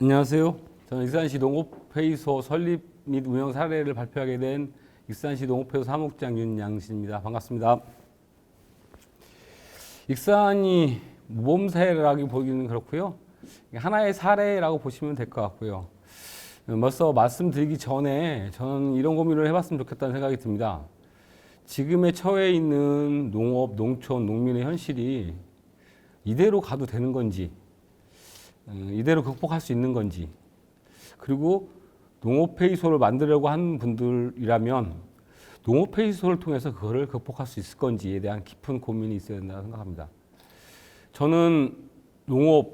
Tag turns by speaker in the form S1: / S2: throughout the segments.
S1: 안녕하세요. 저는 익산시 농업회의소 설립 및 운영 사례를 발표하게 된 익산시 농업회의소 사무국장 윤양신입니다. 반갑습니다. 익산이 모범 사례라고 보기는 그렇고요. 하나의 사례라고 보시면 될 것 같고요. 벌써 말씀드리기 전에 저는 이런 고민을 해봤으면 좋겠다는 생각이 듭니다. 지금의 처해 있는 농업, 농촌, 농민의 현실이 이대로 가도 되는 건지, 이대로 극복할 수 있는 건지, 그리고 농업회의소를 만들려고 하는 분들이라면 농업회의소를 통해서 그거를 극복할 수 있을 건지에 대한 깊은 고민이 있어야 된다고 생각합니다. 저는 농업,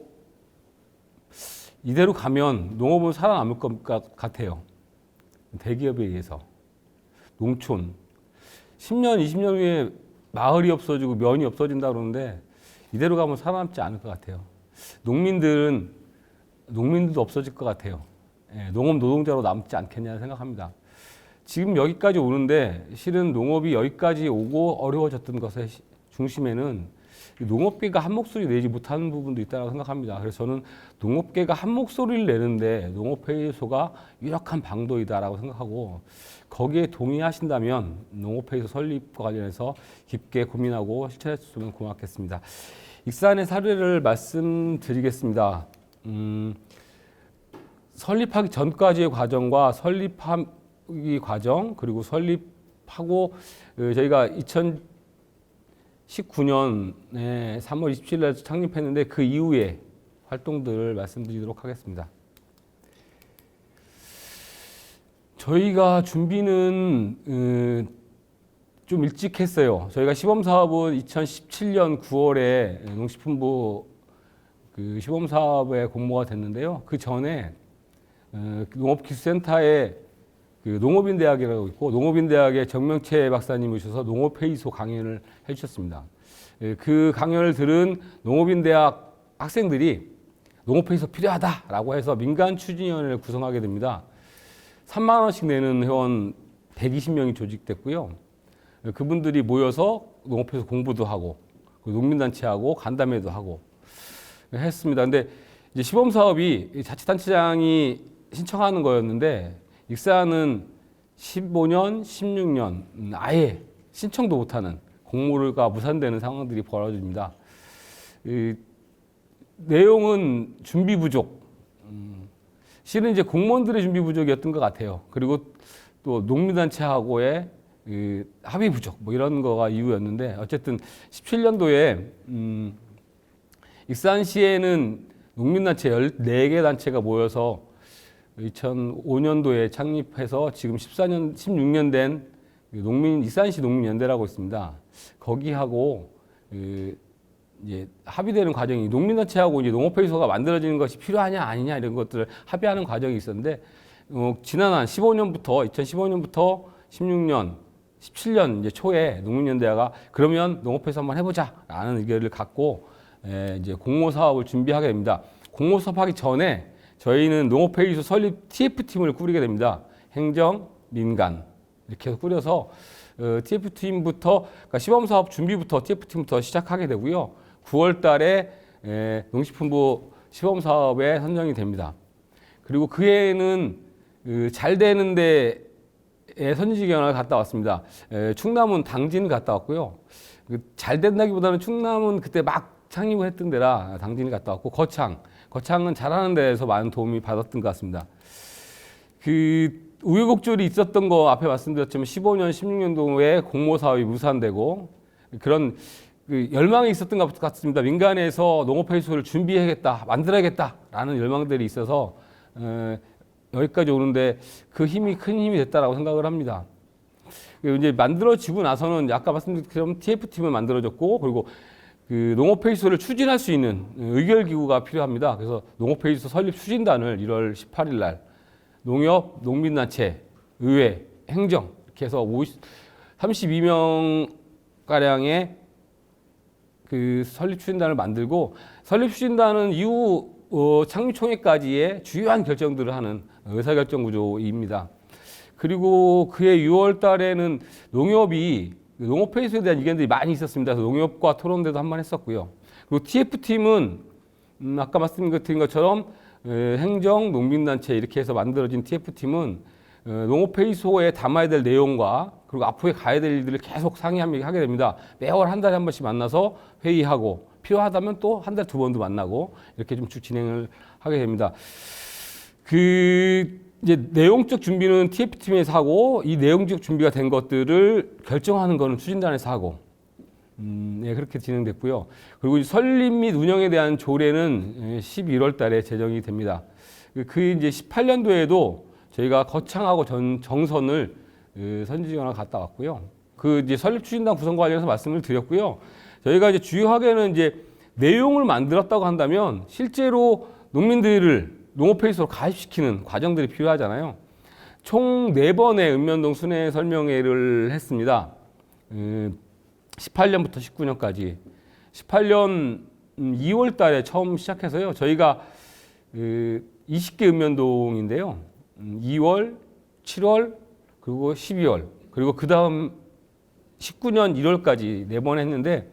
S1: 이대로 가면 농업은 살아남을 것 같아요. 대기업에 의해서. 농촌, 10년, 20년 후에 마을이 없어지고 면이 없어진다 그러는데 이대로 가면 살아남지 않을 것 같아요. 농민들도 없어질 것 같아요. 농업 노동자로 남지 않겠냐 생각합니다. 지금 여기까지 오는데 실은 농업이 여기까지 오고 어려워졌던 것의 중심에는 농업계가 한 목소리 내지 못하는 부분도 있다고 생각합니다. 그래서 저는 농업계가 한 목소리를 내는데 농업회의소가 유력한 방도이다라고 생각하고, 거기에 동의하신다면 농업회의소 설립과 관련해서 깊게 고민하고 실천해 주시면 고맙겠습니다. 익산의 사례를 말씀드리겠습니다. 설립하기 전까지의 과정과 설립하기 과정, 그리고 설립하고 저희가 2019년에 3월 27일에 창립했는데 그 이후에 활동들을 말씀드리도록 하겠습니다. 저희가 준비는 좀 일찍 했어요. 저희가 시범사업은 2017년 9월에 농식품부 그 시범사업에 공모가 됐는데요. 그 전에 농업기술센터에 그 농업인대학이라고 있고, 농업인대학의 정명채 박사님 오셔서 농업회의소 강연을 해주셨습니다. 그 강연을 들은 농업인대학 학생들이 농업회의소 필요하다라고 해서 민간추진위원회를 구성하게 됩니다. 3만 원씩 내는 회원 120명이 조직됐고요. 그분들이 모여서 농업회의소 공부도 하고 농민단체하고 간담회도 하고 했습니다. 근데 이제 시범사업이 자치단체장이 신청하는 거였는데 익산은 15년, 16년 아예 신청도 못하는 공모가 무산되는 상황들이 벌어집니다. 내용은 준비 부족, 실은 이제 공무원들의 준비 부족이었던 것 같아요. 그리고 또 농민단체하고의 합의 부족, 뭐 이런 거가 이유였는데, 어쨌든 17년도에 익산시에는 농민단체 14개 단체가 모여서 2005년도에 창립해서 지금 14년, 16년 된 익산시 농민연대라고 있습니다. 거기하고 이제 합의되는 과정이, 농민단체하고 이제 농업회의소가 만들어지는 것이 필요하냐 아니냐 이런 것들을 합의하는 과정이 있었는데, 지난 한 2015년부터 16년, 17년 이제 초에 농민연대가 그러면 농업회의소 한번 해보자라는 의견을 갖고 이제 공모 사업을 준비하게 됩니다. 공모 사업 하기 전에 저희는 농업회의소 설립 TF팀을 꾸리게 됩니다. 행정, 민간 이렇게 해서 꾸려서 TF팀부터, 그러니까 시범사업 준비부터 TF팀부터 시작하게 되고요. 9월 달에 농식품부 시범사업에 선정이 됩니다. 그리고 그 해에는 잘 되는 데에 선지위원회를 갔다 왔습니다. 충남은 당진 갔다 왔고요. 잘 된다기보다는 충남은 그때 막 창립을 했던 데라 당진이 갔다 왔고, 거창은 잘하는 데에서 많은 도움이 받았던 것 같습니다. 그 우여곡절이 있었던 거 앞에 말씀드렸지만 15년, 16년도에 공모 사업이 무산되고 그런 열망이 있었던 것 같습니다. 민간에서 농업회의소를 준비해야겠다, 만들어야겠다라는 열망들이 있어서 여기까지 오는데 그 힘이 큰 힘이 됐다라고 생각을 합니다. 이제 만들어지고 나서는 아까 말씀드린 것처럼 TF팀을 만들어졌고, 그리고 그 농업회의소를 추진할 수 있는 의결기구가 필요합니다. 그래서 농업회의소 설립 추진단을 1월 18일 날 농협, 농민단체, 의회, 행정 이렇게 해서 32명 가량의 그 설립 추진단을 만들고, 설립 추진단은 이후 창립총회까지의 주요한 결정들을 하는 의사결정 구조입니다. 그리고 그해 6월 달에는 농협이 농업회의소에 대한 의견들이 많이 있었습니다. 그래서 농협과 토론대도 한 번 했었고요. 그리고 TF팀은 아까 말씀드린 것처럼 행정, 농민단체 이렇게 해서 만들어진 TF팀은 농업회의소에 담아야 될 내용과 그리고 앞으로 가야 될 일들을 계속 상의하게 됩니다. 매월 한 달에 한 번씩 만나서 회의하고 필요하다면 또 한 달에 두 번도 만나고 이렇게 좀 쭉 진행을 하게 됩니다. 이제 내용적 준비는 TF팀에서 하고 이 내용적 준비가 된 것들을 결정하는 거는 추진단에서 하고 네, 그렇게 진행됐고요. 그리고 설립 및 운영에 대한 조례는 11월 달에 제정이 됩니다. 이제 18년도에도 저희가 거창하고 정선을 선지전화 갔다 왔고요. 이제 설립 추진단 구성과 관련해서 말씀을 드렸고요. 저희가 이제 주요하게는 이제 내용을 만들었다고 한다면 실제로 농민들을 농업회의소로 가입시키는 과정들이 필요하잖아요. 총 4번의 읍면동 순회 설명회를 했습니다. 18년부터 19년까지. 18년 2월 달에 처음 시작해서요. 저희가 20개 읍면동인데요. 2월, 7월, 그리고 12월, 그리고 그 다음 19년 1월까지 4번 했는데,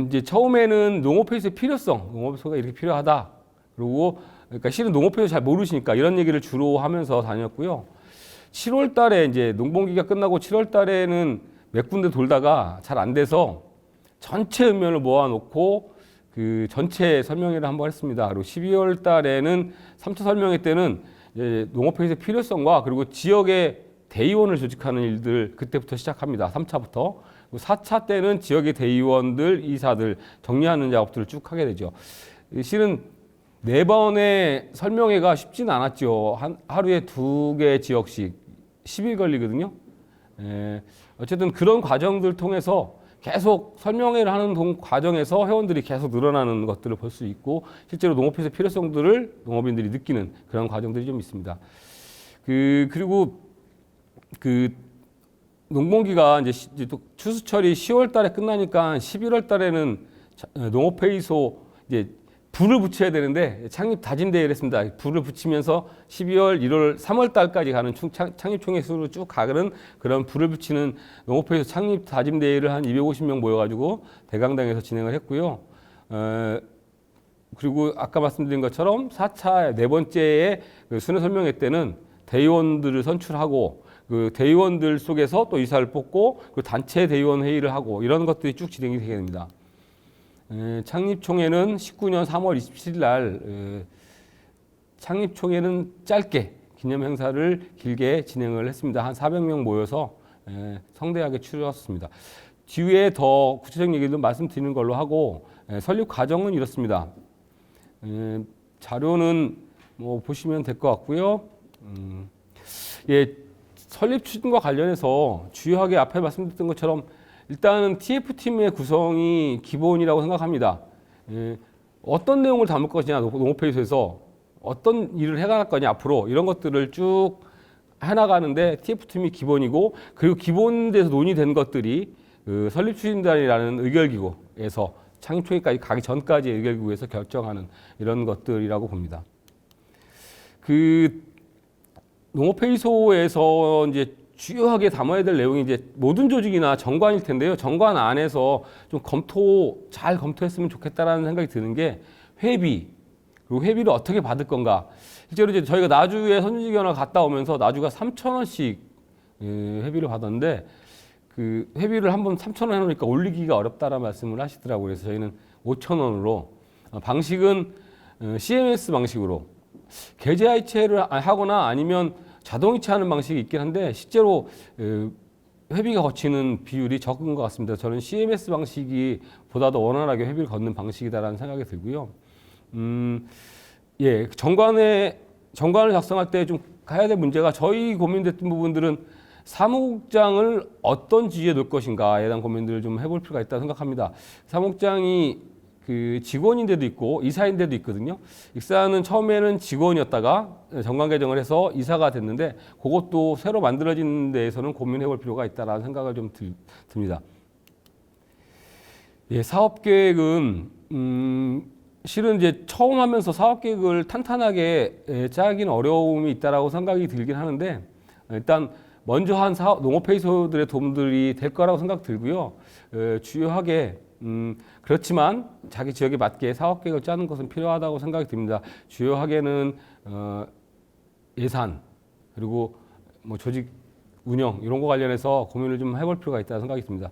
S1: 이제 처음에는 농업회의소의 필요성, 농업회의소가 이렇게 필요하다. 그리고 그러니까 실은 농업회의소 잘 모르시니까 이런 얘기를 주로 하면서 다녔고요. 7월 달에 이제 농번기가 끝나고 7월 달에는 몇 군데 돌다가 잘 안 돼서 전체 읍면을 모아놓고 그 전체 설명회를 한번 했습니다. 그리고 12월 달에는 3차 설명회 때는 이제 농업회의소의 필요성과 그리고 지역의 대의원을 조직하는 일들 그때부터 시작합니다. 3차부터. 4차 때는 지역의 대의원들, 이사들 정리하는 작업들을 쭉 하게 되죠. 실은 4번의 설명회가 쉽지는 않았죠. 하루에 2개 지역씩 10일 걸리거든요. 어쨌든 그런 과정들 통해서 계속 설명회를 하는 과정에서 회원들이 계속 늘어나는 것들을 볼 수 있고 실제로 농업회의소의 필요성들을 농업인들이 느끼는 그런 과정들이 좀 있습니다. 그리고 농번기가 이제 또 추수철이 10월 달에 끝나니까 11월 달에는 농업회의소 이제 불을 붙여야 되는데 창립 다짐대회를 했습니다. 불을 붙이면서 12월, 1월, 3월 달까지 가는 창립총회 수로 쭉 가는 그런 불을 붙이는 농업회의소 창립 다짐대회를 한 250명 모여가지고 대강당에서 진행을 했고요. 그리고 아까 말씀드린 것처럼 4차 네 번째의 순회 설명회 때는 대의원들을 선출하고 그 대의원들 속에서 또 이사를 뽑고 그 단체 대의원 회의를 하고 이런 것들이 쭉 진행이 되게 됩니다. 창립총회는 19년 3월 27일 날 창립총회는 짧게 기념 행사를 길게 진행을 했습니다. 한 400명 모여서 성대하게 치렀습니다. 뒤에 더 구체적인 얘기도 말씀드리는 걸로 하고 설립 과정은 이렇습니다. 자료는 뭐 보시면 될 것 같고요. 설립 추진과 관련해서 주요하게 앞에 말씀드렸던 것처럼 일단은 TF팀의 구성이 기본이라고 생각합니다. 어떤 내용을 담을 것이냐, 농업회의소에서 어떤 일을 해나갈 거냐, 앞으로 이런 것들을 쭉 해나가는데 TF팀이 기본이고 그리고 기본에서 논의된 것들이 그 설립추진단이라는 의결기구에서 창립총회까지 가기 전까지의 의결기구에서 결정하는 이런 것들이라고 봅니다. 농업회의소에서 이제 주요하게 담아야 될 내용이 이제 모든 조직이나 정관일 텐데요. 정관 안에서 좀 잘 검토했으면 좋겠다라는 생각이 드는 게 회비, 그리고 회비를 어떻게 받을 건가. 실제로 이제 저희가 나주에 선진지원을 갔다 오면서 나주가 3,000원씩 회비를 받았는데 그 회비를 한번 3,000원 해놓으니까 올리기가 어렵다라는 말씀을 하시더라고요. 그래서 저희는 5,000원으로 방식은 CMS 방식으로 계좌이체를 하거나 아니면 자동이체하는 방식이 있긴 한데 실제로 회비가 거치는 비율이 적은 것 같습니다. 저는 CMS 방식이 보다 더 원활하게 회비를 걷는 방식이다라는 생각이 들고요. 정관을 작성할 때 좀 가야 될 문제가 저희 고민됐던 부분들은 사무국장을 어떤 지위에 놓을 것인가에 대한 고민들을 좀 해볼 필요가 있다고 생각합니다. 사무국장이 그 직원인데도 있고 이사인데도 있거든요. 익사는 처음에는 직원이었다가 정관 개정을 해서 이사가 됐는데 그것도 새로 만들어진 데에서는 고민해 볼 필요가 있다라는 생각을 좀 듭니다. 사업 계획은 실은 이제 처음 하면서 사업 계획을 탄탄하게 짜기는 어려움이 있다라고 생각이 들긴 하는데 일단 먼저 한 농업회의소들의 도움들이 될 거라고 생각 들고요. 주요하게 그렇지만 자기 지역에 맞게 사업 계획을 짜는 것은 필요하다고 생각이 듭니다. 주요하게는 예산 그리고 뭐 조직 운영 이런 거 관련해서 고민을 좀 해볼 필요가 있다고 생각이 듭니다.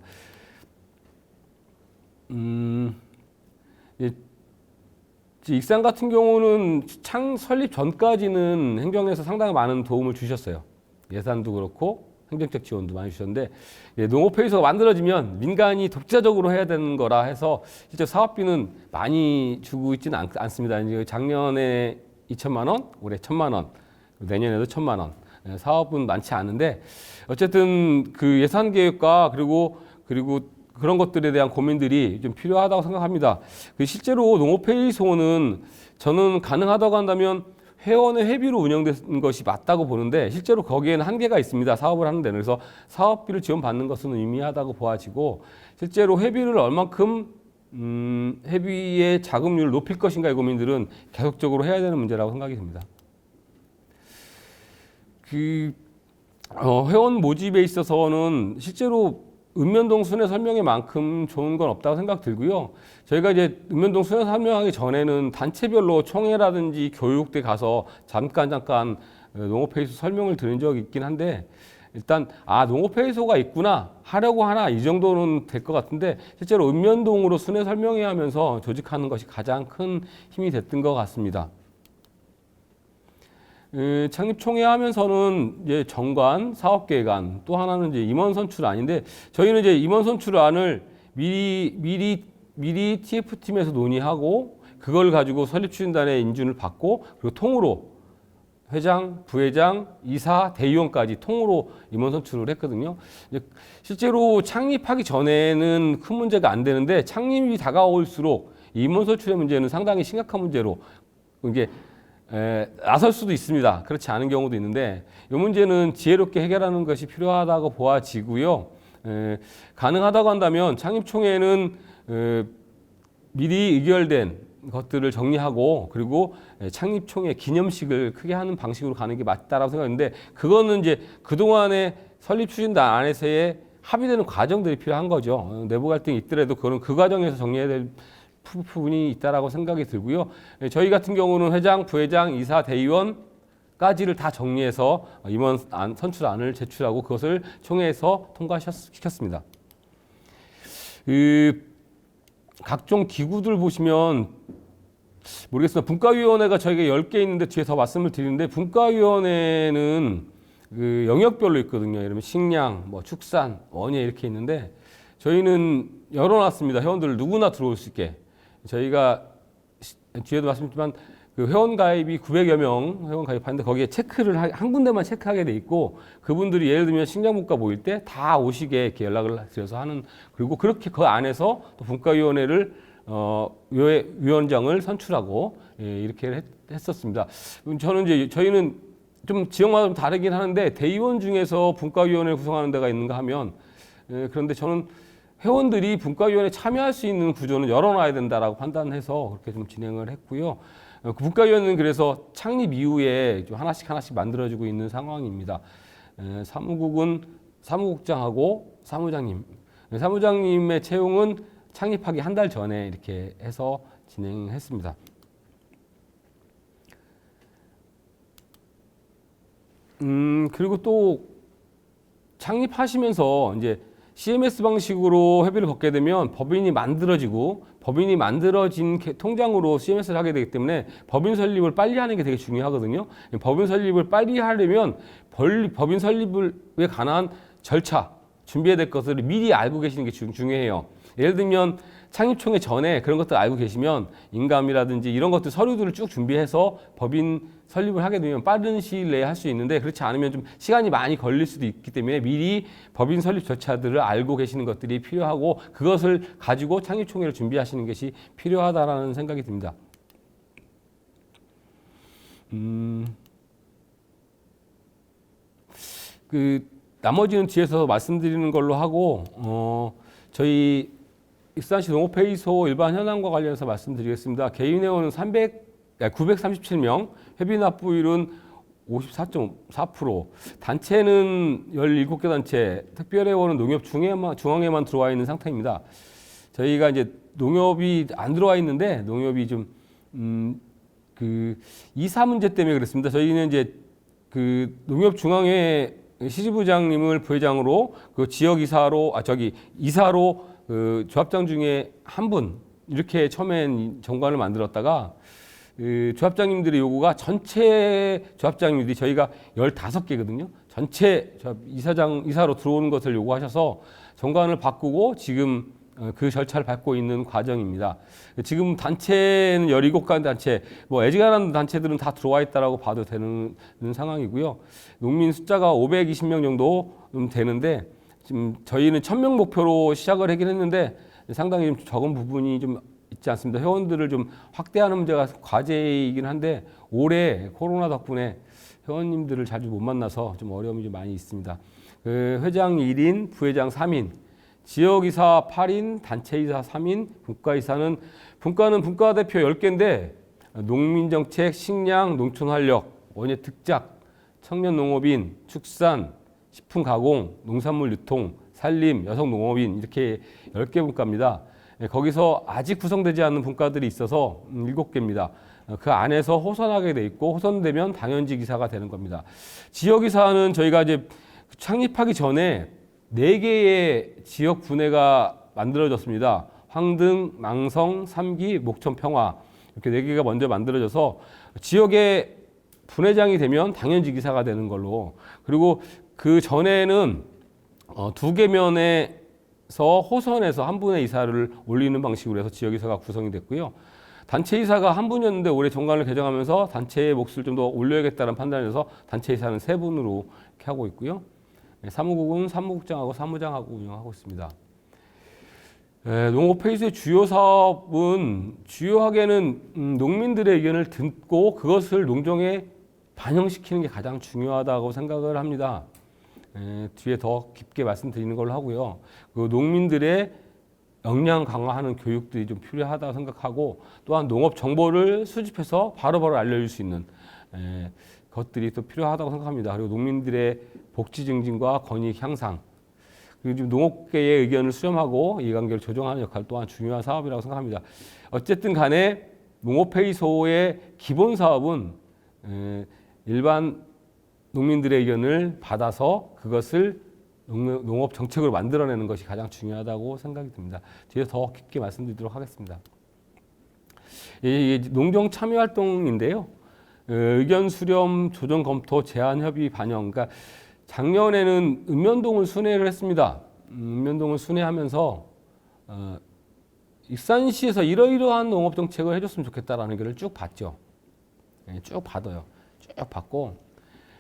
S1: 익산 같은 경우는 창 설립 전까지는 행정에서 상당히 많은 도움을 주셨어요. 예산도 그렇고 행정적 지원도 많이 주셨는데 농업회의소가 만들어지면 민간이 독자적으로 해야 되는 거라 해서 실제 사업비는 많이 주고 있지는 않습니다. 이제 작년에 2천만 원, 올해 1,000만 원, 내년에도 1,000만 원. 사업은 많지 않은데 어쨌든 그 예산 계획과 그리고 그런 것들에 대한 고민들이 좀 필요하다고 생각합니다. 실제로 농업회의소는 저는 가능하다고 한다면 회원의 회비로 운영되는 것이 맞다고 보는데 실제로 거기에는 한계가 있습니다. 사업을 하는 데는. 그래서 사업비를 지원받는 것은 의미하다고 보아지고 실제로 회비를 얼만큼 회비의 자금률을 높일 것인가의 고민들은 계속적으로 해야 되는 문제라고 생각이 듭니다. 회원 모집에 있어서는 실제로 읍면동 순회 설명회만큼 좋은 건 없다고 생각 들고요. 저희가 이제 읍면동 순회 설명하기 전에는 단체별로 총회라든지 교육대 가서 잠깐 농업회의소 설명을 들은 적이 있긴 한데 일단 농업회의소가 있구나 하려고 하나 이 정도는 될 것 같은데 실제로 읍면동으로 순회 설명회 하면서 조직하는 것이 가장 큰 힘이 됐던 것 같습니다. 창립총회 하면서는 이제 정관, 사업계획안, 또 하나는 이제 임원 선출안인데 저희는 이제 임원 선출안을 미리 TF팀에서 논의하고 그걸 가지고 설립추진단의 인준을 받고 그리고 통으로 회장, 부회장, 이사, 대의원까지 통으로 임원 선출을 했거든요. 실제로 창립하기 전에는 큰 문제가 안 되는데 창립이 다가올수록 임원 선출의 문제는 상당히 심각한 문제로 이게 나설 수도 있습니다. 그렇지 않은 경우도 있는데 이 문제는 지혜롭게 해결하는 것이 필요하다고 보아지고요. 가능하다고 한다면 창립총회는 미리 의결된 것들을 정리하고 그리고 창립총회 기념식을 크게 하는 방식으로 가는 게 맞다라고 생각하는데 그거는 이제 그동안의 설립추진단 안에서의 합의되는 과정들이 필요한 거죠. 내부 갈등이 있더라도 그거는 그 과정에서 정리해야 될 부분이 있다라고 생각이 들고요. 저희 같은 경우는 회장, 부회장, 이사, 대의원까지를 다 정리해서 임원 선출안을 제출하고 그것을 총회에서 통과시켰습니다. 각종 기구들 보시면 모르겠습니다. 분과위원회가 저희가 10개 있는데 뒤에 더 말씀을 드리는데 분과위원회는 그 영역별로 있거든요. 예를 들면 식량, 축산, 원예 이렇게 있는데 저희는 열어놨습니다. 회원들 누구나 들어올 수 있게. 저희가 뒤에도 말씀드렸지만 그 회원 가입이 900여 명 회원 가입하는데 거기에 체크를 한 군데만 체크하게 돼 있고 그분들이 예를 들면 식량분과 모일 때 다 오시게 이렇게 연락을 드려서 하는 그리고 그렇게 그 안에서 또 분과위원회를 위원장을 선출하고 이렇게 했었습니다. 저희는 좀 지역마다 좀 다르긴 하는데 대의원 중에서 분과위원회를 구성하는 데가 있는가 하면 그런데 저는 회원들이 분과위원회에 참여할 수 있는 구조는 열어놔야 된다라고 판단해서 그렇게 좀 진행을 했고요. 분과위원회는 그래서 창립 이후에 좀 하나씩 만들어지고 있는 상황입니다. 사무국은 사무국장하고 사무장님. 사무장님의 채용은 창립하기 한 달 전에 이렇게 해서 진행했습니다. 그리고 또 창립하시면서 이제 CMS 방식으로 회비를 걷게 되면 법인이 만들어지고 법인이 만들어진 통장으로 CMS를 하게 되기 때문에 법인 설립을 빨리 하는 게 되게 중요하거든요. 법인 설립을 빨리 하려면 법인 설립에 관한 절차, 준비해야 될 것을 미리 알고 계시는 게 중요해요. 예를 들면 창립총회 전에 그런 것들 알고 계시면 인감이라든지 이런 것들 서류들을 쭉 준비해서 법인 설립을 하게 되면 빠른 시일 내에 할 수 있는데 그렇지 않으면 좀 시간이 많이 걸릴 수도 있기 때문에 미리 법인 설립 절차들을 알고 계시는 것들이 필요하고 그것을 가지고 창립총회를 준비하시는 것이 필요하다라는 생각이 듭니다. 나머지는 뒤에서 말씀드리는 걸로 하고 저희 익산시 농업회의소 일반 현황과 관련해서 말씀드리겠습니다. 개인 회원은 937명, 회비 납부율은 54.4%, 단체는 17개 단체, 특별회원은 농협 중앙에만 들어와 있는 상태입니다. 저희가 이제 농협이 안 들어와 있는데 농협이 좀 그 이사 문제 때문에 그렇습니다. 저희는 이제 그 농협중앙회 시지부장님을 부회장으로 그 지역 이사로 이사로 그 조합장 중에 한 분 이렇게 처음엔 정관을 만들었다가 그 조합장님들의 요구가 전체 조합장님들이 저희가 15개거든요. 전체 이사로 들어오는 것을 요구하셔서 정관을 바꾸고 지금 그 절차를 밟고 있는 과정입니다. 지금 단체는 17가지 단체, 뭐 애지간한 단체들은 다 들어와 있다라고 봐도 되는 상황이고요. 농민 숫자가 520명 정도 되는데 지금 저희는 1000명 목표로 시작을 하긴 했는데 상당히 좀 적은 부분이 좀 있지 않습니다. 회원들을 좀 확대하는 문제가 과제이긴 한데 올해 코로나 덕분에 회원님들을 자주 못 만나서 좀 어려움이 좀 많이 있습니다. 그 회장 1인, 부회장 3인, 지역이사 8인, 단체이사 3인, 분과이사는 분과대표 10개인데 농민정책, 식량, 농촌활력, 원예 특작, 청년농업인, 축산, 식품가공, 농산물 유통, 산림, 여성농업인 이렇게 10개 분과입니다. 거기서 아직 구성되지 않는 분과들이 있어서 7개입니다. 그 안에서 호선하게 돼 있고 호선되면 당연직 이사가 되는 겁니다. 지역이사는 저희가 이제 창립하기 전에 4개의 지역 분회가 만들어졌습니다. 황등, 망성, 삼기, 목천, 평화 이렇게 4개가 먼저 만들어져서 지역의 분회장이 되면 당연직 이사가 되는 걸로, 그리고 그 전에는 2개면에서 호선에서 한 분의 이사를 올리는 방식으로 해서 지역이사가 구성이 됐고요. 단체이사가 한 분이었는데 올해 정관을 개정하면서 단체의 몫을 좀 더 올려야겠다는 판단에서 단체이사는 3분으로 이렇게 하고 있고요. 사무국은 사무국장하고 사무장하고 운영하고 있습니다. 농업페이스의 주요 사업은 주요하게는 농민들의 의견을 듣고 그것을 농정에 반영시키는 게 가장 중요하다고 생각을 합니다. 뒤에 더 깊게 말씀드리는 걸로 하고요. 그 농민들의 역량 강화하는 교육들이 좀 필요하다고 생각하고 또한 농업 정보를 수집해서 바로바로 알려줄 수 있는 것들이 또 필요하다고 생각합니다. 그리고 농민들의 복지 증진과 권익 향상, 그리고 지금 농업계의 의견을 수렴하고 이해관계를 조정하는 역할 또한 중요한 사업이라고 생각합니다. 어쨌든 간에 농업회의소의 기본 사업은 일반 농민들의 의견을 받아서 그것을 농업 정책으로 만들어내는 것이 가장 중요하다고 생각이 듭니다. 뒤에 더 깊게 말씀드리도록 하겠습니다. 농정 참여 활동인데요. 의견 수렴, 조정 검토, 제안 협의 반영. 그러니까 작년에는 읍면동을 순회를 했습니다. 읍면동을 순회하면서 익산시에서 이러이러한 농업 정책을 해줬으면 좋겠다라는 의견을 쭉 받죠. 쭉 받아요. 쭉 받고.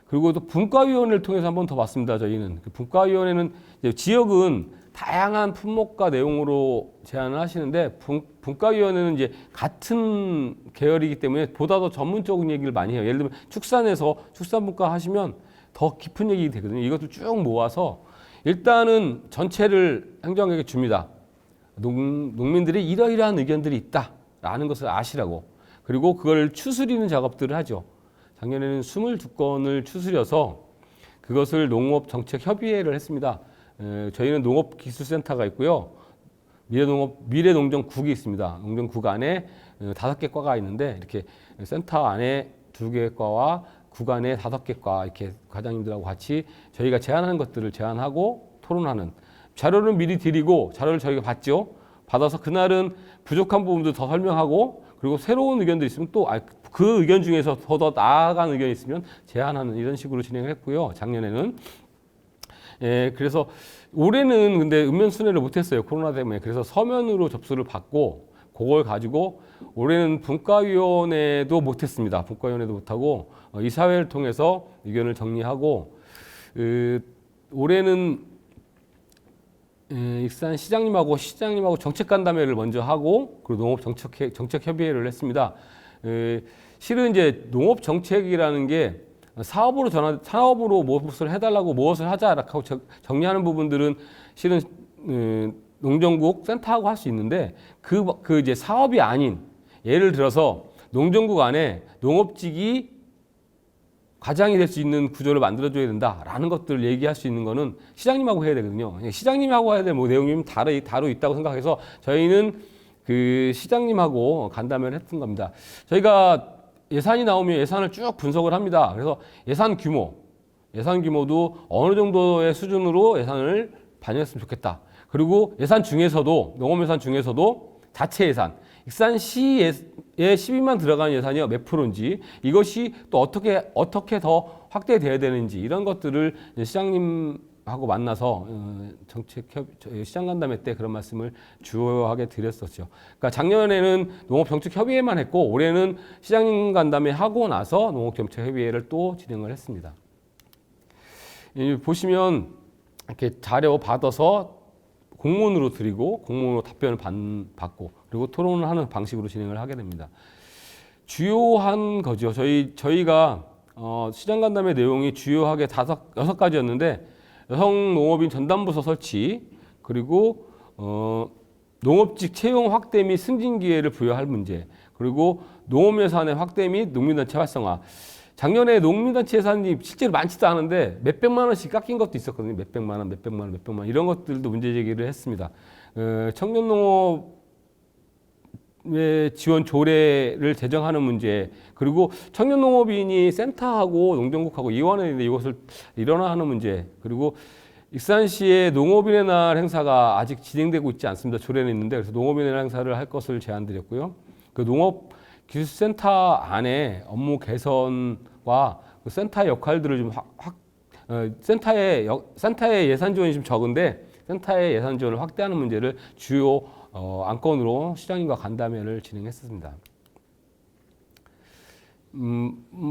S1: 그리고 또 분과위원회를 통해서 한 번 더 봤습니다. 저희는 그 분과위원회는 지역은 다양한 품목과 내용으로 제안을 하시는데 분과위원회는 이제 같은 계열이기 때문에 보다 더 전문적인 얘기를 많이 해요. 예를 들면 축산에서 축산분과 하시면 더 깊은 얘기 되거든요. 이것도 쭉 모아서 일단은 전체를 행정에게 줍니다. 농민들이 이러이러한 의견들이 있다라는 것을 아시라고. 그리고 그걸 추스리는 작업들을 하죠. 작년에는 22건을 추스려서 그것을 농업정책협의회를 했습니다. 저희는 농업기술센터가 있고요. 미래농정국이 있습니다. 농정국 안에 5개 과가 있는데 이렇게 센터 안에 2개 과와 국 안에 5개 과 이렇게 과장님들하고 같이 저희가 제안하는 것들을 제안하고 토론하는, 자료를 미리 드리고 자료를 저희가 받죠. 받아서 그날은 부족한 부분도 더 설명하고 그리고 새로운 의견도 있으면 또 그 의견 중에서 더 나아간 의견이 있으면 제안하는 이런 식으로 진행을 했고요. 작년에는. 그래서 올해는 근데 읍면 순회를 못했어요. 코로나 때문에. 그래서 서면으로 접수를 받고 그걸 가지고 올해는 분과위원회도 못했습니다. 분과위원회도 못하고 이사회를 통해서 의견을 정리하고 올해는 익산 시장님하고 정책간담회를 먼저 하고 그리고 농업 정책 협의회를 했습니다. 실은 이제 농업 정책이라는 게 사업으로 무엇을 해달라고 무엇을 하자라고 정리하는 부분들은 실은 농정국 센터하고 할 수 있는데 그 이제 사업이 아닌, 예를 들어서 농정국 안에 농업직이 과장이 될 수 있는 구조를 만들어줘야 된다라는 것들을 얘기할 수 있는 거는 시장님하고 해야 되거든요. 시장님하고 해야 될 내용이 다루 있다고 생각해서 저희는 그 시장님하고 간담회를 했던 겁니다. 저희가 예산이 나오면 예산을 쭉 분석을 합니다. 그래서 예산 규모도 어느 정도의 수준으로 예산을 반영했으면 좋겠다. 그리고 예산 중에서도, 농업 예산 중에서도 자체 예산, 익산시에 12만 들어가는 예산이 몇 프로인지, 이것이 또 어떻게 더 확대돼야 되는지, 이런 것들을 시장님하고 만나서 시장 간담회 때 그런 말씀을 주요하게 드렸었죠. 그러니까 작년에는 농업정책협의회만 했고, 올해는 시장님 간담회 하고 나서 농업정책협의회를 또 진행을 했습니다. 보시면 이렇게 자료 받아서 공문으로 드리고 공문으로 답변을 받고 그리고 토론을 하는 방식으로 진행을 하게 됩니다. 주요한 거죠. 저희가 시장 간담회 내용이 주요하게 6가지였는데, 여성 농업인 전담부서 설치, 그리고 농업직 채용 확대 및 승진 기회를 부여할 문제, 그리고 농업 예산의 확대 및 농민단체 활성화. 작년에 농민단체 예산이 실제로 많지도 않은데 몇백만 원씩 깎인 것도 있었거든요. 몇백만 원 이런 것들도 문제 제기를 했습니다. 청년농업의 지원 조례를 제정하는 문제, 그리고 청년농업인이 센터하고 농정국하고 이원해야 되는데 이것을 일원화하는 문제, 그리고 익산시의 농업인의 날 행사가 아직 진행되고 있지 않습니다. 조례는 있는데, 그래서 농업인의 날 행사를 할 것을 제안드렸고요. 그 농업기술센터 안에 업무 개선과 그 센터의 역할들을 좀 센터의 예산 지원이 좀 적은데, 센터의 예산 지원을 확대하는 문제를 주요 안건으로 시장님과 간담회를 진행했습니다.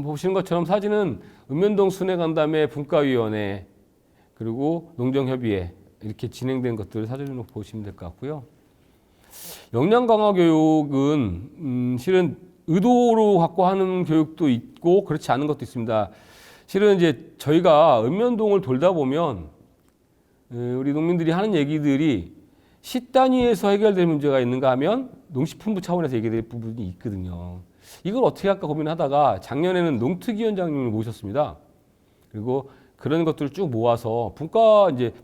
S1: 보시는 것처럼 사진은 읍면동 순회간담회 분과위원회, 그리고 농정협의회 이렇게 진행된 것들을 사진으로 보시면 될 것 같고요. 역량 강화 교육은 실은 의도로 갖고 하는 교육도 있고 그렇지 않은 것도 있습니다. 실은 이제 저희가 읍면동을 돌다 보면 우리 농민들이 하는 얘기들이 시 단위에서 해결될 문제가 있는가 하면 농식품부 차원에서 얘기될 부분이 있거든요. 이걸 어떻게 할까 고민하다가 작년에는 농특위원장님을 모셨습니다. 그리고 그런 것들을 쭉 모아서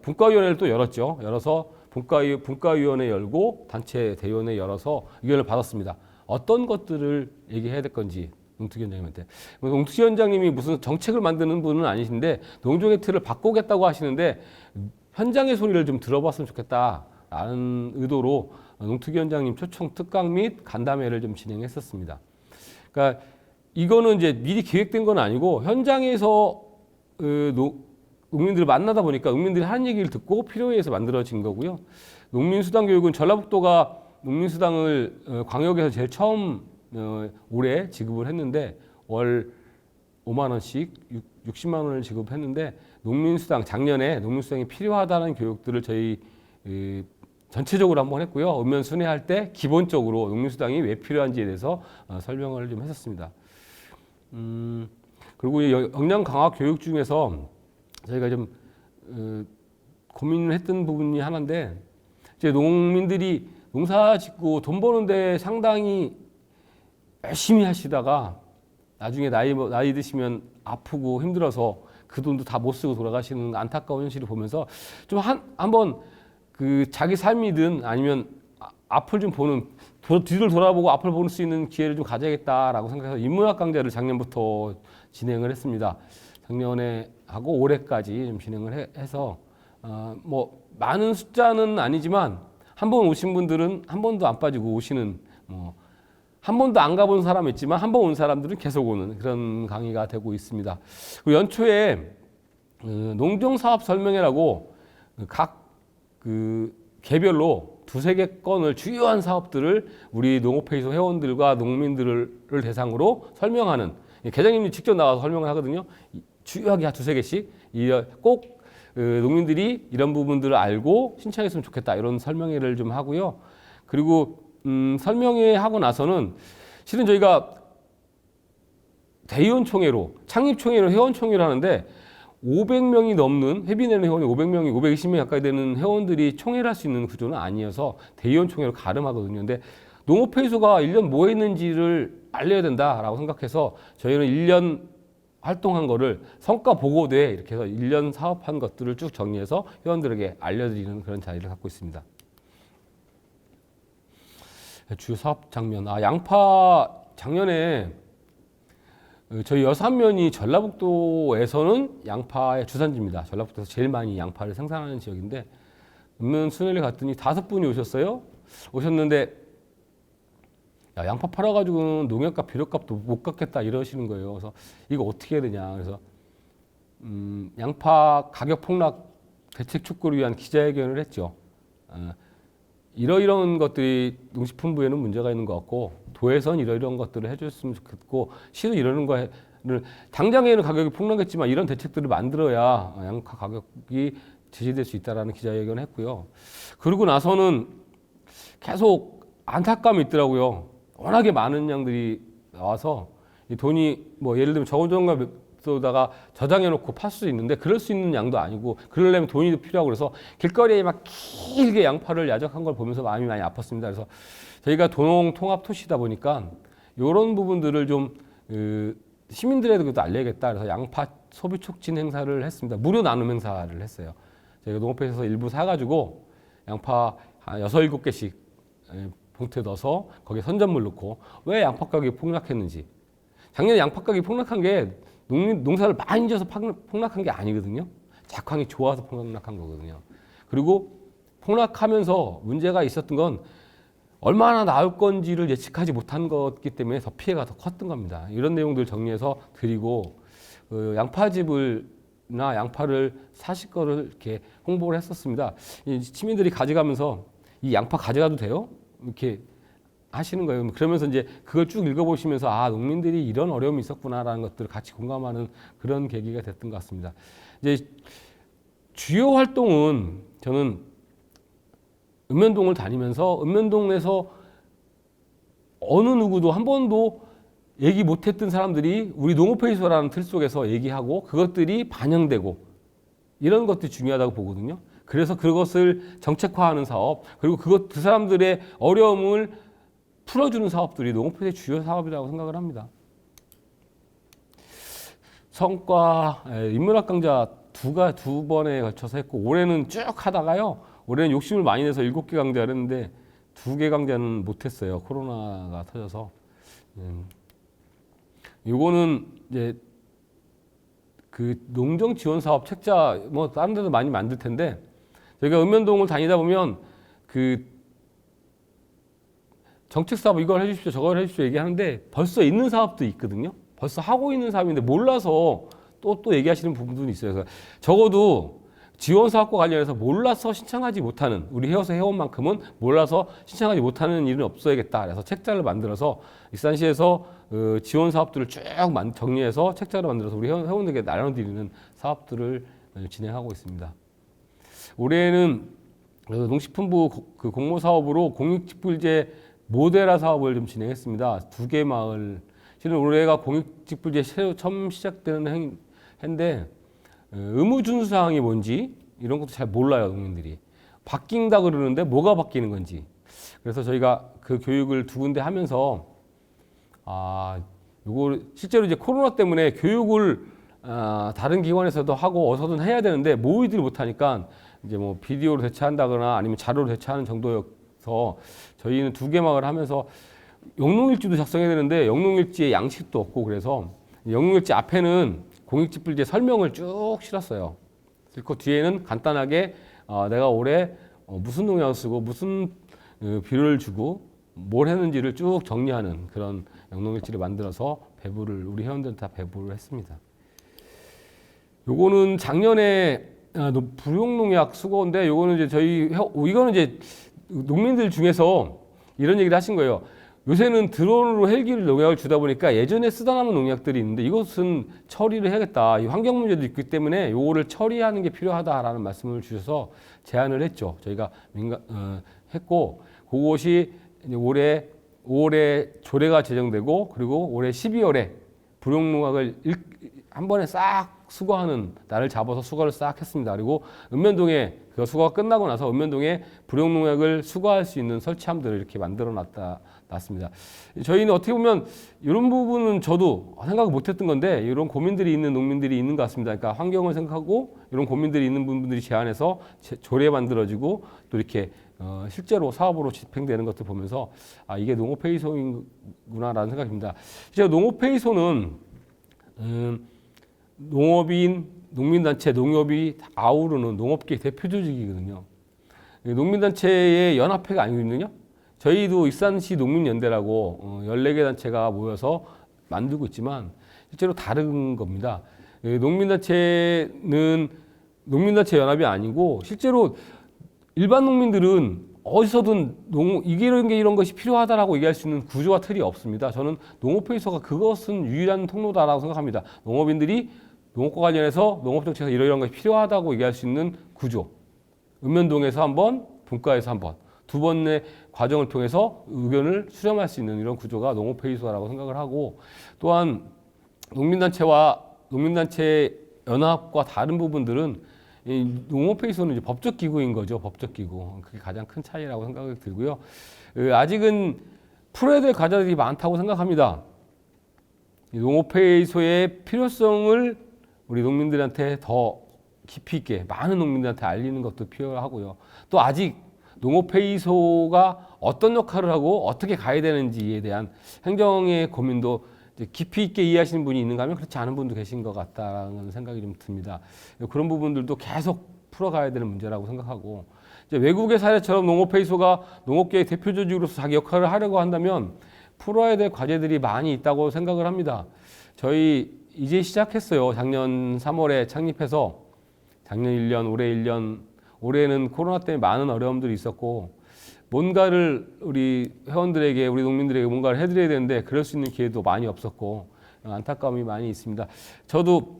S1: 분과위원회를 또 열었죠. 열어서 분과위원회 열고 단체 대의원회 열어서 의견을 받았습니다. 어떤 것들을 얘기해야 될 건지 농특위원장님한테. 농특위원장님이 무슨 정책을 만드는 분은 아니신데 농종의 틀을 바꾸겠다고 하시는데 현장의 소리를 좀 들어봤으면 좋겠다라는 의도로 농특위원장님 초청 특강 및 간담회를 좀 진행했었습니다. 그러니까 이거는 이제 미리 계획된 건 아니고 현장에서 농민들을 만나다 보니까 농민들이 하는 얘기를 듣고 필요에 의해서 만들어진 거고요. 농민수당 교육은 전라북도가 농민수당을 광역에서 제일 처음 올해 지급을 했는데 월 5만 원씩 60만 원을 지급했는데, 농민수당 작년에 농민수당이 필요하다는 교육들을 저희 전체적으로 한번 했고요. 읍면 순회할 때 기본적으로 농민수당이 왜 필요한지에 대해서 설명을 좀 했었습니다. 그리고 역량 강화 교육 중에서 저희가 좀 고민을 했던 부분이 하나인데, 이제 농민들이 농사 짓고 돈 버는데 상당히 열심히 하시다가 나중에 나이 드시면 아프고 힘들어서 그 돈도 다 못 쓰고 돌아가시는 안타까운 현실을 보면서 좀 한번 그 자기 삶이든 아니면 앞을 좀 보는, 뒤를 돌아보고 앞을 볼 수 있는 기회를 좀 가져야겠다라고 생각해서 인문학 강좌를 작년부터 진행을 했습니다. 작년에 하고 올해까지 좀 진행을 해서 뭐 많은 숫자는 아니지만 한 번 오신 분들은 한 번도 안 빠지고 오시는, 한 번도 안 가본 사람이 있지만 한 번 온 사람들은 계속 오는 그런 강의가 되고 있습니다. 그리고 연초에 농정사업 설명회라고 각 개별로 2-3개 건을 주요한 사업들을 우리 농업회의소 회원들과 농민들을 대상으로 설명하는, 계장님이 직접 나와서 설명을 하거든요. 주요하게 한 2-3개씩 꼭 농민들이 이런 부분들을 알고 신청했으면 좋겠다, 이런 설명회를 좀 하고요. 그리고 설명회 하고 나서는 실은 저희가 대의원총회로, 창립총회로 회원총회를 하는데 500명이 넘는, 회비내는 회원이 500명이 520명이 가까이 되는 회원들이 총회를 할 수 있는 구조는 아니어서 대의원총회로 가름하거든요. 근데 농업회의소가 1년 뭐 했는지를 알려야 된다라고 생각해서 저희는 1년 활동한 거를 성과 보고대 이렇게 해서 1년 사업한 것들을 쭉 정리해서 회원들에게 알려드리는 그런 자리를 갖고 있습니다. 주요 사업 장면. 양파 작년에 저희 여산면이 전라북도에서는 양파의 주산지입니다. 전라북도에서 제일 많이 양파를 생산하는 지역인데 읍면 순회를 갔더니 5분이 오셨어요. 오셨는데 야, 양파 팔아가지고는 농약값, 비료값도 못 갚겠다 이러시는 거예요. 그래서 이거 어떻게 해야 되냐. 그래서 양파 가격 폭락 대책 촉구를 위한 기자회견을 했죠. 이러이러한 것들이 농식품부에는 문제가 있는 것 같고 도에선 이러이러한 것들을 해줬으면 좋겠고 시도 이러는 거를 당장에는 가격이 폭락했지만 이런 대책들을 만들어야 양파 가격이 제시될 수 있다라는 기자회견을 했고요. 그러고 나서는 계속 안타까움이 있더라고요. 워낙에 많은 양들이 나와서 이 돈이 뭐 예를 들면 저온정가에다가 저장해 놓고 팔 수 있는데 그럴 수 있는 양도 아니고 그러려면 돈이 필요하고 그래서 길거리에 막 길게 양파를 야적한 걸 보면서 마음이 많이 아팠습니다. 그래서 저희가 도농통합도시다 보니까 이런 부분들을 좀 시민들에게도 알려야겠다. 그래서 양파 소비 촉진 행사를 했습니다. 무료 나눔 행사를 했어요. 저희가 농업회에서 일부 사가지고 양파 한 6, 7개씩 봉투에 넣어서 거기에 선전물 넣고 왜 양파 가격이 폭락했는지. 작년에 양파 가격이 폭락한 게 농사를 많이 지어서 폭락한 게 아니거든요. 작황이 좋아서 폭락한 거거든요. 그리고 폭락하면서 문제가 있었던 건 얼마나 나올 건지를 예측하지 못한 것이기 때문에 더 피해가 더 컸던 겁니다. 이런 내용들 정리해서 드리고 양파즙을나 양파를 사실 거를 이렇게 홍보를 했었습니다. 시민들이 가져가면서 이 양파 가져가도 돼요? 이렇게 하시는 거예요. 그러면서 이제 그걸 쭉 읽어보시면서 농민들이 이런 어려움이 있었구나라는 것들을 같이 공감하는 그런 계기가 됐던 것 같습니다. 이제 주요 활동은 저는 읍면동을 다니면서 읍면동에서 어느 누구도 한 번도 얘기 못했던 사람들이 우리 농업회의소라는 틀 속에서 얘기하고 그것들이 반영되고 이런 것들이 중요하다고 보거든요. 그래서 그것을 정책화하는 사업 그리고 그 사람들의 어려움을 풀어주는 사업들이 농업회의 주요 사업이라고 생각을 합니다. 성과 인문학 강좌 두 번에 걸쳐서 했고 올해는 쭉 하다가요. 올해는 욕심을 많이 내서 7개 강좌를 했는데 2개 강좌는 못했어요. 코로나가 터져서. 요거는 이제 그 농정 지원 사업 책자 뭐 다른 데도 많이 만들 텐데 저희가 읍면동을 다니다 보면 그 정책 사업 이걸 해주십시오 저걸 해주십시오 얘기하는데 벌써 있는 사업도 있거든요. 벌써 하고 있는 사업인데 몰라서 또 얘기하시는 부분들이 있어요. 그래서 적어도 지원 사업과 관련해서 몰라서 신청하지 못하는 우리 헤어서 해온 만큼은 몰라서 신청하지 못하는 일은 없어야겠다. 그래서 책자를 만들어서 익산시에서 지원 사업들을 쭉 정리해서 책자를 만들어서 우리 회원들에게 나눠드리는 사업들을 진행하고 있습니다. 올해는 농식품부 그 공모 사업으로 공익직불제 모델화 사업을 좀 진행했습니다. 2개 마을. 실은 올해가 공익직불제 처음 시작되는 해인데 의무 준수 사항이 뭔지 이런 것도 잘 몰라요, 농민들이. 바뀐다 그러는데 뭐가 바뀌는 건지. 그래서 저희가 그 교육을 2군데 하면서 요거 실제로 이제 코로나 때문에 교육을 다른 기관에서도 하고 어서든 해야 되는데 모이들 못하니까 이제 뭐 비디오로 대체한다거나 아니면 자료로 대체하는 정도여서 저희는 2개 마을 하면서 영농일지도 작성해야 되는데 영농일지에 양식도 없고 그래서 영농일지 앞에는 공익직불제 설명을 쭉 실었어요. 그리고 뒤에는 간단하게 내가 올해 무슨 농약을 쓰고 무슨 비료를 주고 뭘 했는지를 쭉 정리하는 그런 영농일지를 만들어서 배부를 우리 회원들한테 다 배부를 했습니다. 요거는 작년에 불용농약 수거인데 요거는 이제 이거는 이제 농민들 중에서 이런 얘기를 하신 거예요. 요새는 드론으로 헬기를 농약을 주다 보니까 예전에 쓰다 남은 농약들이 있는데 이것은 처리를 해야겠다. 이 환경 문제도 있기 때문에 요거를 처리하는 게 필요하다라는 말씀을 주셔서 제안을 했죠. 저희가 했고 그것이 이제 올해 5월에 조례가 제정되고 그리고 올해 12월에 불용농약을 한 번에 싹 수거하는 날을 잡아서 수거를 싹 했습니다. 그리고 읍면동에 그 수거가 끝나고 나서 읍면동에 불용농약을 수거할 수 있는 설치함들을 이렇게 만들어 놨습니다. 저희는 어떻게 보면 이런 부분은 저도 생각을 못했던 건데 이런 고민들이 있는 농민들이 있는 것 같습니다. 그러니까 환경을 생각하고 이런 고민들이 있는 분들이 제안해서 조례 만들어지고 또 이렇게 실제로 사업으로 집행되는 것들 보면서 이게 농업회의소이구나라는 생각이 듭니다. 실제 농업회의소는 농업인, 농민단체, 농협이 아우르는 농업계 대표 조직이거든요. 농민단체의 연합회가 아니거든요. 저희도 익산시 농민연대라고 14개 단체가 모여서 만들고 있지만 실제로 다른 겁니다. 농민단체는 농민단체 연합이 아니고 실제로 일반 농민들은 어디서든 이런 것이 필요하다라고 얘기할 수 있는 구조와 틀이 없습니다. 저는 농업회의소가 그것은 유일한 통로다라고 생각합니다. 농업인들이 농업과 관련해서 농업정책에서 이런 것이 필요하다고 얘기할 수 있는 구조. 읍면동에서 한 번, 분과에서 한 번, 두 번의 과정을 통해서 의견을 수렴할 수 있는 이런 구조가 농업회의소라고 생각을 하고, 또한 농민단체 연합과 다른 부분들은 이 농업회의소는 이제 법적 기구인 거죠. 법적 기구. 그게 가장 큰 차이라고 생각이 들고요. 아직은 풀어야 될 과제들이 많다고 생각합니다. 농업회의소의 필요성을 우리 농민들한테 더 깊이 있게 많은 농민들한테 알리는 것도 필요하고요. 또 아직 농업회의소가 어떤 역할을 하고 어떻게 가야 되는지에 대한 행정의 고민도 깊이 있게 이해하시는 분이 있는가 하면 그렇지 않은 분도 계신 것 같다는 생각이 좀 듭니다. 그런 부분들도 계속 풀어가야 되는 문제라고 생각하고, 이제 외국의 사례처럼 농업회의소가 농업계의 대표 조직으로서 자기 역할을 하려고 한다면 풀어야 될 과제들이 많이 있다고 생각을 합니다. 저희 이제 시작했어요. 작년 3월에 창립해서 작년 1년, 올해 1년, 올해는 코로나 때문에 많은 어려움들이 있었고 뭔가를 우리 회원들에게, 우리 농민들에게 뭔가를 해드려야 되는데 그럴 수 있는 기회도 많이 없었고 안타까움이 많이 있습니다. 저도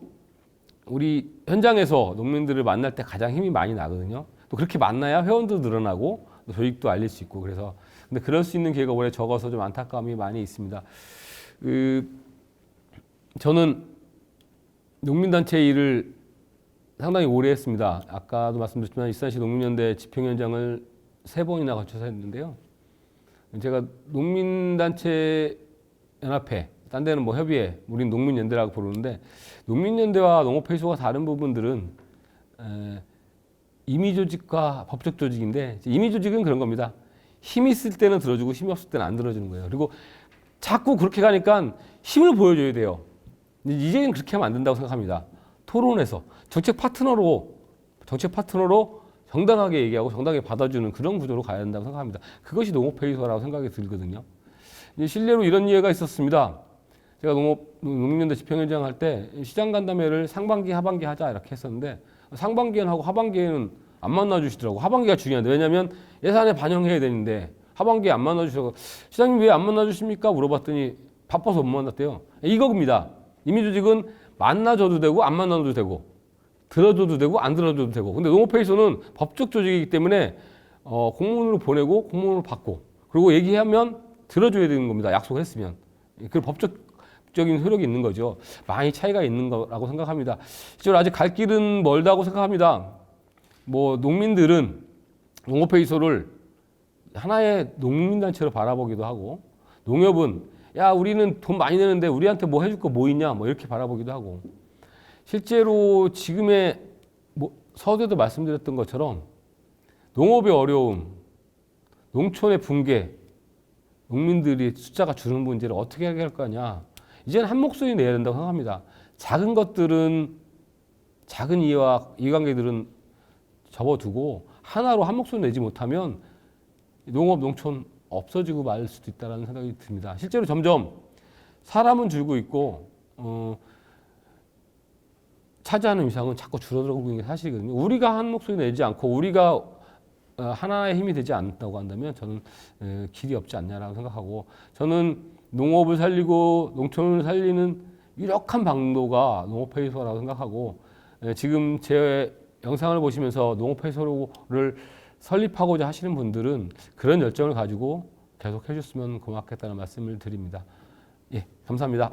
S1: 우리 현장에서 농민들을 만날 때 가장 힘이 많이 나거든요. 또 그렇게 만나야 회원도 늘어나고 조직도 알릴 수 있고, 그래서 근데 그럴 수 있는 기회가 올해 적어서 좀 안타까움이 많이 있습니다. 저는 농민단체 일을 상당히 오래 했습니다. 아까도 말씀드렸지만 익산시 농민연대 집행위원장을 3번이나 거쳐서 했는데요. 제가 농민단체 연합회, 딴 데는 뭐 협의회, 우린 농민연대라고 부르는데, 농민연대와 농업회의소가 다른 부분들은 임의조직과 법적 조직인데, 임의조직은 그런 겁니다. 힘이 있을 때는 들어주고 힘이 없을 때는 안 들어주는 거예요. 그리고 자꾸 그렇게 가니까 힘을 보여줘야 돼요. 이제는 그렇게 하면 안 된다고 생각합니다. 토론에서 정책 파트너로 정당하게 얘기하고 정당하게 받아주는 그런 구조로 가야 된다고 생각합니다. 그것이 농업회의소라고 생각이 들거든요. 실례로 이런 예가 있었습니다. 제가 농민연대 집행위원장 할 때 시장 간담회를 상반기, 하반기 하자 이렇게 했었는데, 상반기에는 하고 하반기에는 안 만나주시더라고. 하반기가 중요한데, 왜냐하면 예산에 반영해야 되는데 하반기에 안 만나주셔서 시장님 왜 안 만나주십니까? 물어봤더니 바빠서 못 만났대요. 이겁니다. 임의조직은 만나줘도 되고 안 만나줘도 되고 들어줘도 되고 안 들어줘도 되고, 근데 농업회의소는 법적 조직이기 때문에 공문으로 보내고 공문으로 받고 그리고 얘기하면 들어줘야 되는 겁니다. 약속했으면. 그 법적인 효력이 있는 거죠. 많이 차이가 있는 거라고 생각합니다. 실제로 아직 갈 길은 멀다고 생각합니다. 뭐 농민들은 농업회의소를 하나의 농민단체로 바라보기도 하고, 농협은 야 우리는 돈 많이 내는데 우리한테 뭐 해줄 거 뭐 있냐 뭐 이렇게 바라보기도 하고, 실제로 지금의 서두에도 말씀드렸던 것처럼 농업의 어려움, 농촌의 붕괴, 농민들이 숫자가 줄는 문제를 어떻게 해결할 거냐, 이제는 한 목소리 내야 된다고 생각합니다. 작은 것들은, 작은 이해관계들은 접어두고 하나로 한 목소리 내지 못하면 농업, 농촌 없어지고 말 수도 있다는 생각이 듭니다. 실제로 점점 사람은 줄고 있고 차지하는 위상은 자꾸 줄어들고 있는 게 사실이거든요. 우리가 한 목소리 내지 않고 우리가 하나의 힘이 되지 않는다고 한다면 저는 길이 없지 않냐라고 생각하고, 저는 농업을 살리고 농촌을 살리는 유력한 방도가 농업회의소라고 생각하고, 지금 제 영상을 보시면서 농업회의소를 설립하고자 하시는 분들은 그런 열정을 가지고 계속 해주셨으면 고맙겠다는 말씀을 드립니다. 예, 감사합니다.